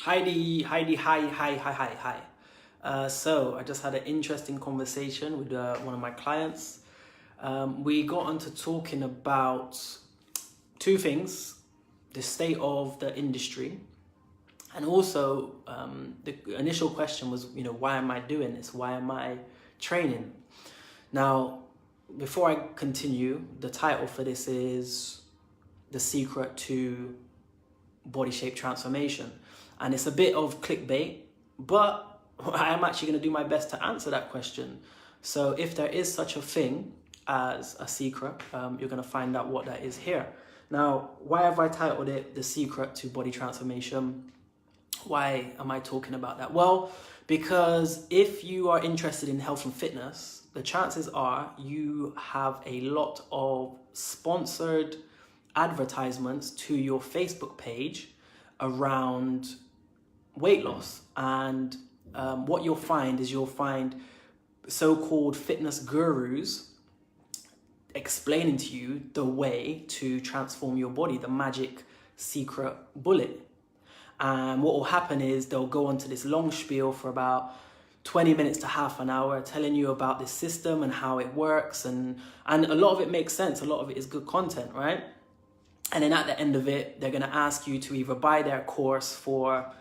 Heidi, hi. So I just had an interesting conversation with one of my clients. We got onto talking about two things: the state of the industry, and also the initial question was, why am I doing this? Why am I training? Now, before I continue, the title for this is The Secret to Body Shape Transformation. And it's a bit of clickbait, but I am actually going to do my best to answer that question. So if there is such a thing as a secret, you're going to find out what that is here. Now, why have I titled it The Secret to Body Transformation? Why am I talking about that? Well, because if you are interested in health and fitness, the chances are you have a lot of sponsored advertisements to your Facebook page around weight loss. And what you'll find is you'll find so-called fitness gurus explaining to you the way to transform your body, the magic secret bullet. And what will happen is they'll go onto this long spiel for about 20 minutes to half an hour telling you about this system and how it works. And a lot of it makes sense. A lot of it is good content, right? And then at the end of it, they're going to ask you to either buy their course for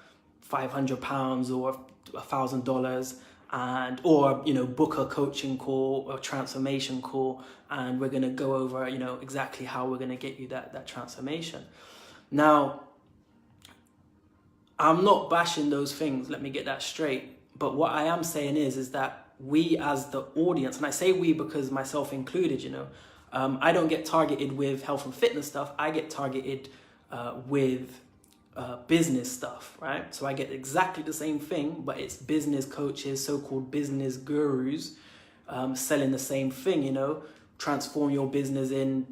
£500 or $1,000 or book a coaching call or transformation call, and we're going to go over exactly how we're going to get you that transformation. Now, I'm not bashing those things, let me get that straight. But what I am saying is that we as the audience, and I say we because myself included, I don't get targeted with health and fitness stuff. I get targeted with business stuff, right? So I get exactly the same thing, but it's business coaches, so-called business gurus, selling the same thing, transform your business in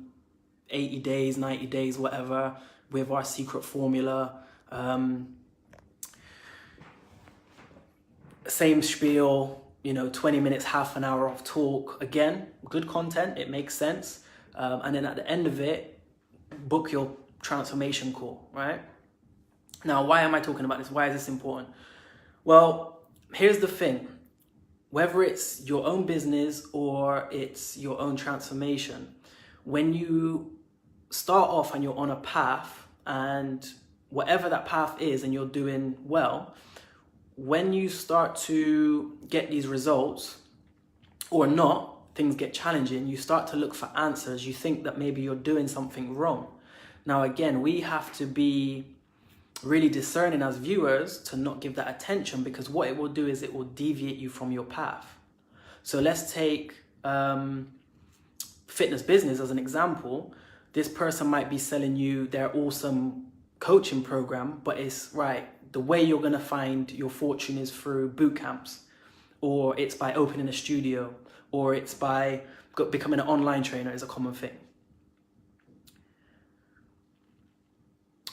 80 days, 90 days, whatever, with our secret formula. Same spiel, 20 minutes, half an hour of talk. Again, good content, it makes sense. And then at the end of it, book your transformation call, right? Now, why am I talking about this? Why is this important? Well, here's the thing. Whether it's your own business or it's your own transformation, when you start off and you're on a path, and whatever that path is and you're doing well, when you start to get these results or not, things get challenging, you start to look for answers. You think that maybe you're doing something wrong. Now, again, we have to be really discerning as viewers to not give that attention, because what it will do is it will deviate you from your path. So let's take fitness business as an example. This person might be selling you their awesome coaching program, but it's right. The way you're going to find your fortune is through boot camps, or it's by opening a studio, or it's by becoming an online trainer is a common thing.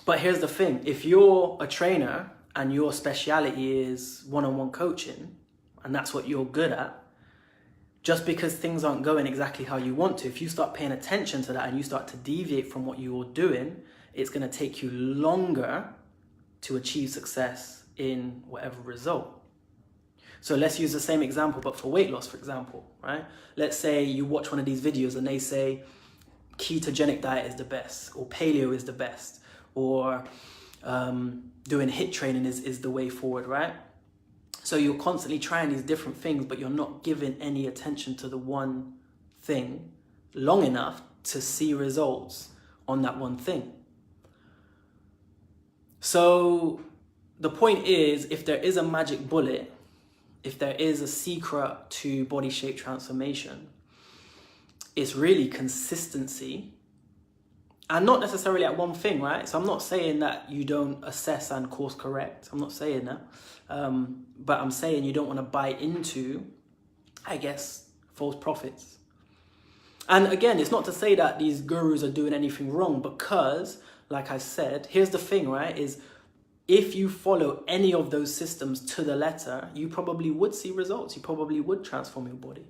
But here's the thing. If you're a trainer and your speciality is one-on-one coaching, and that's what you're good at, just because things aren't going exactly how you want to, if you start paying attention to that and you start to deviate from what you're doing, it's going to take you longer to achieve success in whatever result. So let's use the same example, but for weight loss, for example, right? Let's say you watch one of these videos and they say ketogenic diet is the best, or paleo is the best, or doing HIIT training is the way forward, right? So you're constantly trying these different things, but you're not giving any attention to the one thing long enough to see results on that one thing. So the point is, if there is a magic bullet, if there is a secret to body shape transformation, it's really consistency, and not necessarily at one thing, right? So I'm not saying that you don't assess and course correct. I'm not saying that. But I'm saying you don't want to buy into, I guess, false prophets. And again, it's not to say that these gurus are doing anything wrong, because, like I said, here's the thing, right? Is if you follow any of those systems to the letter, you probably would see results. You probably would transform your body.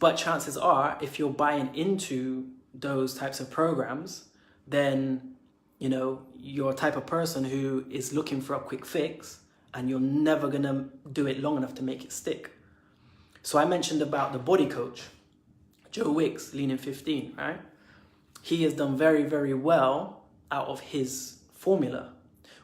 But chances are, if you're buying into those types of programs, then you know, you're a type of person who is looking for a quick fix and you're never gonna do it long enough to make it stick. So I mentioned about the body coach, Joe Wicks, Lean in 15, right? He has done very, very well out of his formula,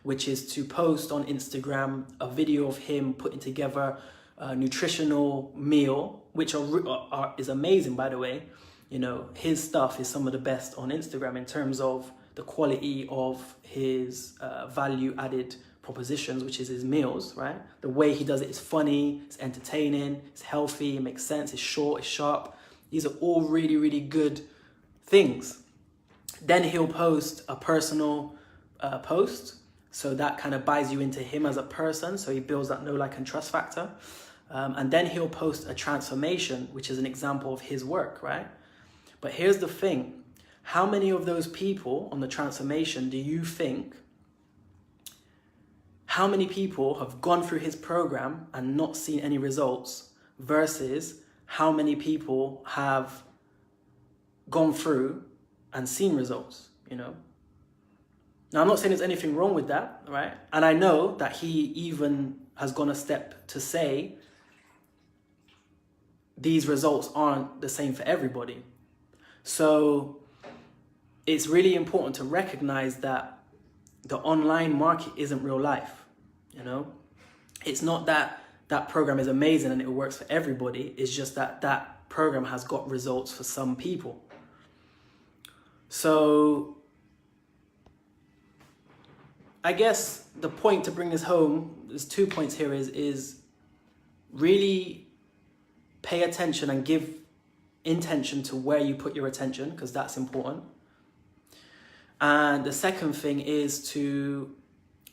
which is to post on Instagram a video of him putting together a nutritional meal, which is amazing, by the way. You know, his stuff is some of the best on Instagram in terms of the quality of his value-added propositions, which is his meals, right? The way he does it is funny, it's entertaining, it's healthy, it makes sense, it's short, it's sharp. These are all really, really good things. Then he'll post a personal post. So that kind of buys you into him as a person. So he builds that know, like, and trust factor. And then he'll post a transformation, which is an example of his work, right? But here's the thing. How many of those people on the transformation do you think, how many people have gone through his program and not seen any results versus how many people have gone through and seen results, you know? Now, I'm not saying there's anything wrong with that, right? And I know that he even has gone a step to say these results aren't the same for everybody. So it's really important to recognize that the online market isn't real life, you know? It's not that that program is amazing and it works for everybody. It's just that that program has got results for some people. So I guess the point to bring this home, there's 2 points here, is really pay attention and give intention to where you put your attention, because that's important. And the second thing is to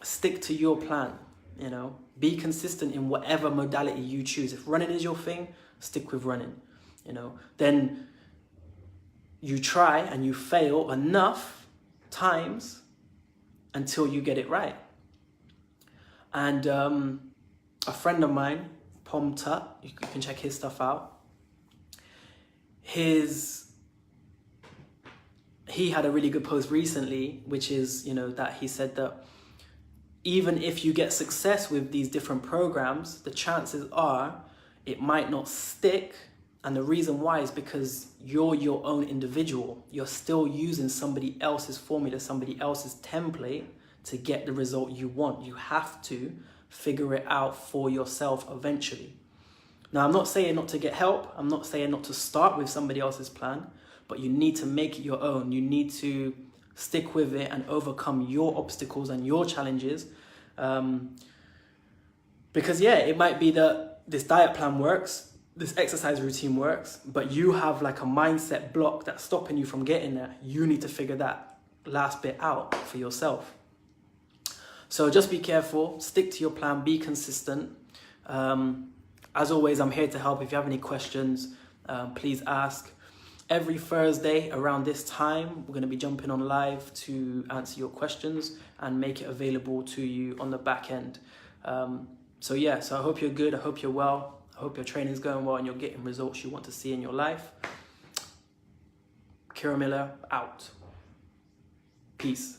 stick to your plan, you know, be consistent in whatever modality you choose. If running is your thing, stick with running, you know, then you try and you fail enough times until you get it right. And a friend of mine, Pom Tut, you can check his stuff out. He had a really good post recently, which is, you know, that he said that even if you get success with these different programs, the chances are it might not stick. And the reason why is because you're your own individual. You're still using somebody else's formula, somebody else's template to get the result you want. You have to figure it out for yourself eventually. Now, I'm not saying not to get help. I'm not saying not to start with somebody else's plan, but you need to make it your own. You need to stick with it and overcome your obstacles and your challenges. Because yeah, it might be that this diet plan works, this exercise routine works, but you have like a mindset block that's stopping you from getting there. You need to figure that last bit out for yourself. So just be careful, stick to your plan, be consistent. As always, I'm here to help. If you have any questions, please ask. Every Thursday around this time, we're going to be jumping on live to answer your questions and make it available to you on the back end. So I hope you're good. I hope you're well. I hope your training's going well and you're getting results you want to see in your life. Kira Miller, out. Peace.